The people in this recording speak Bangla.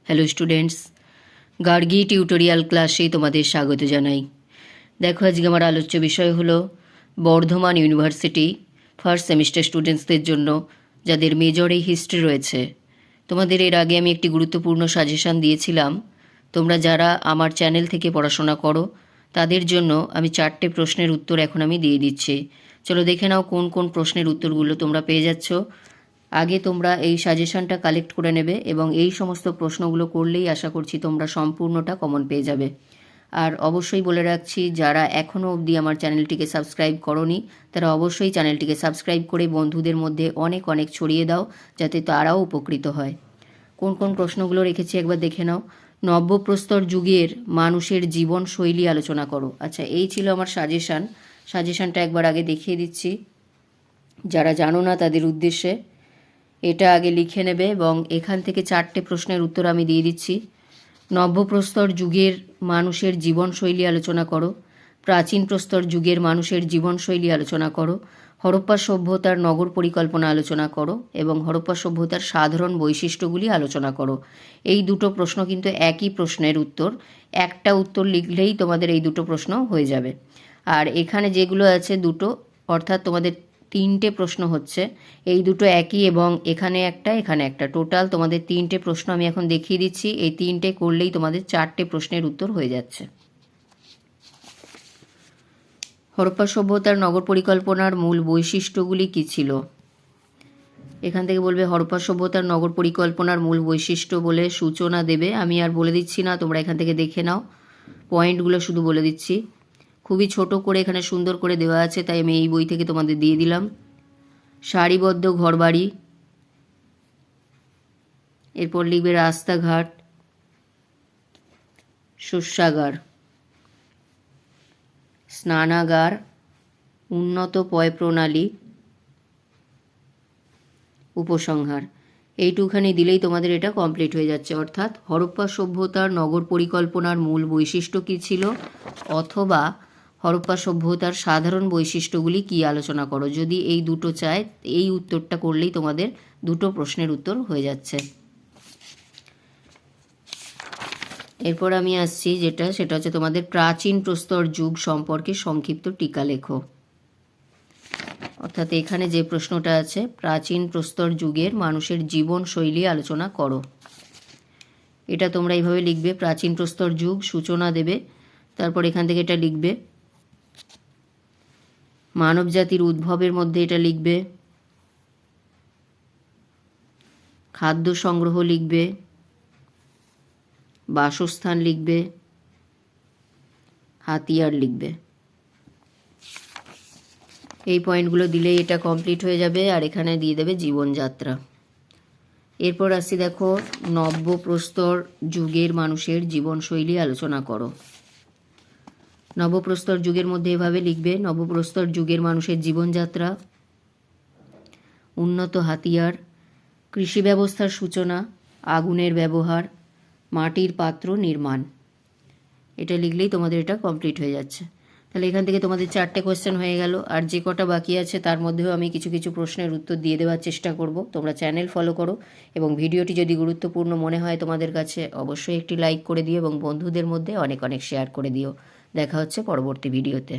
হ্যালো স্টুডেন্টস, গার্গী টিউটোরিয়াল ক্লাসে তোমাদের স্বাগত জানাই। দেখো, আজকে আমার আলোচ্য বিষয় হলো বর্ধমান ইউনিভার্সিটি ফার্স্ট সেমিস্টার স্টুডেন্টসদের জন্য যাদের মেজরে হিস্ট্রি রয়েছে। তোমাদের এর আগে আমি একটি গুরুত্বপূর্ণ সাজেশান দিয়েছিলাম। তোমরা যারা আমার চ্যানেল থেকে পড়াশোনা করো তাদের জন্য আমি 4টে প্রশ্নের উত্তর এখন আমি দিয়ে দিচ্ছি। চলো দেখে নাও কোন কোন প্রশ্নের উত্তরগুলো তোমরা পেয়ে যাচ্ছ। আগে তোমরা এই সাজেশানটা কালেক্ট করে নেবে এবং এই সমস্ত প্রশ্নগুলো করলেই আশা করছি তোমরা সম্পূর্ণটা কমন পেয়ে যাবে। আর অবশ্যই বলে রাখছি, যারা এখনও অবধি আমার চ্যানেলটিকে সাবস্ক্রাইব করোনি তারা অবশ্যই চ্যানেলটিকে সাবস্ক্রাইব করে বন্ধুদের মধ্যে অনেক অনেক ছড়িয়ে দাও, যাতে তারাও উপকৃত হয়। কোন কোন প্রশ্নগুলো রেখেছি একবার দেখে নাও। নব্যপ্রস্তর যুগের মানুষের জীবনশৈলী আলোচনা করো। আচ্ছা, এই ছিল আমার সাজেশানটা একবার আগে দেখিয়ে দিচ্ছি যারা জানো না তাদের উদ্দেশ্যে। এটা আগে লিখে নেবে এবং এখান থেকে 4টে প্রশ্নের উত্তর আমি দিয়ে দিচ্ছি। নব্যপ্রস্তর যুগের মানুষের জীবনশৈলী আলোচনা করো। প্রাচীন প্রস্তর যুগের মানুষের জীবনশৈলী আলোচনা করো। হরপ্পা সভ্যতার নগর পরিকল্পনা আলোচনা করো এবং হরপ্পা সভ্যতার সাধারণ বৈশিষ্ট্যগুলি আলোচনা করো। এই দুটো প্রশ্ন কিন্তু একই প্রশ্নের উত্তর, একটা উত্তর লিখলেই তোমাদের এই দুটো প্রশ্ন হয়ে যাবে। আর এখানে যেগুলো আছে দুটো, অর্থাৎ তোমাদের 3টে প্রশ্ন হচ্ছে, এই দুটো একই এবং এখানে একটা, টোটাল তোমাদের 3টে প্রশ্ন আমি এখন দেখিয়ে দিচ্ছি। এই 3টে করলেই তোমাদের 4টে প্রশ্নের উত্তর হয়ে যাচ্ছে। হরপ্পা সভ্যতার নগর পরিকল্পনার মূল বৈশিষ্ট্যগুলি কী ছিল? এখান থেকে বলবে হরপ্পা সভ্যতার নগর পরিকল্পনার মূল বৈশিষ্ট্য বলে সূচনা দেবে। আমি আর বলে দিচ্ছি না, তোমরা এখান থেকে দেখে নাও, পয়েন্টগুলো শুধু বলে দিচ্ছি। খুবই ছোট করে এখানে সুন্দর করে দেওয়া আছে, তাই আমি এই বই থেকে তোমাদের দিয়ে দিলাম। সারিবদ্ধ ঘরবাড়ি, এরপর লিখবে রাস্তাঘাট, শস্যাগার, স্নানাগার, উন্নত পয় প্রণালী, উপসংহার। এইটুখানি দিলেই তোমাদের এটা কমপ্লিট হয়ে যাচ্ছে। অর্থাৎ হরপ্পা সভ্যতার নগর পরিকল্পনার মূল বৈশিষ্ট্য কী ছিল, অথবা হরপ্পা সভ্যতার সাধারণ বৈশিষ্ট্যগুলি কী আলোচনা করো। যদি এই দুটো চায়, এই উত্তরটা করলেই তোমাদের দুটো প্রশ্নের উত্তর হয়ে যাচ্ছে। এরপর আমি আসছি সেটা হচ্ছে তোমাদের প্রাচীন প্রস্তর যুগ সম্পর্কে সংক্ষিপ্ত টিকা লেখো। অর্থাৎ এখানে যে প্রশ্নটা আছে, প্রাচীন প্রস্তর যুগের মানুষের জীবনশৈলী আলোচনা করো। এটা তোমরা এইভাবে লিখবে, প্রাচীন প্রস্তর যুগ, সূচনা দেবে, তারপর এখান থেকে এটা লিখবে। মানব জাতির উদ্ভবের মধ্যে এটা লিখবে। খাদ্য সংগ্রহ লিখবে, বাসস্থান লিখবে, হাতিয়ার লিখবে। এই পয়েন্টগুলো দিলেই এটা কমপ্লিট হয়ে যাবে। আর এখানে দিয়ে দেবে জীবনযাত্রা। এরপর আসছি, দেখো, নব্যপ্রস্তর যুগের মানুষের জীবনশৈলী আলোচনা করো। নব্যপ্রস্তর যুগের মধ্যে এভাবে লিখবে, নব্যপ্রস্তর যুগের মানুষের জীবনযাত্রা, উন্নত হাতিয়ার, কৃষি ব্যবস্থার সূচনা, আগুনের ব্যবহার, মাটির পাত্র নির্মাণ। এটা লিখলেই তোমাদের এটা কমপ্লিট হয়ে যাচ্ছে। তাহলে এখান থেকে তোমাদের 4টে কোয়েশ্চেন হয়ে গেল। আর যে কটা বাকি আছে তার মধ্যেও আমি কিছু কিছু প্রশ্নের উত্তর দিয়ে দেওয়ার চেষ্টা করব। তোমরা চ্যানেল ফলো করো এবং ভিডিওটি যদি গুরুত্বপূর্ণ মনে হয় তোমাদের কাছে, অবশ্যই একটি লাইক করে দিও এবং বন্ধুদের মধ্যে অনেক অনেক শেয়ার করে দিও। দেখা হচ্ছে পরবর্তী ভিডিওতে।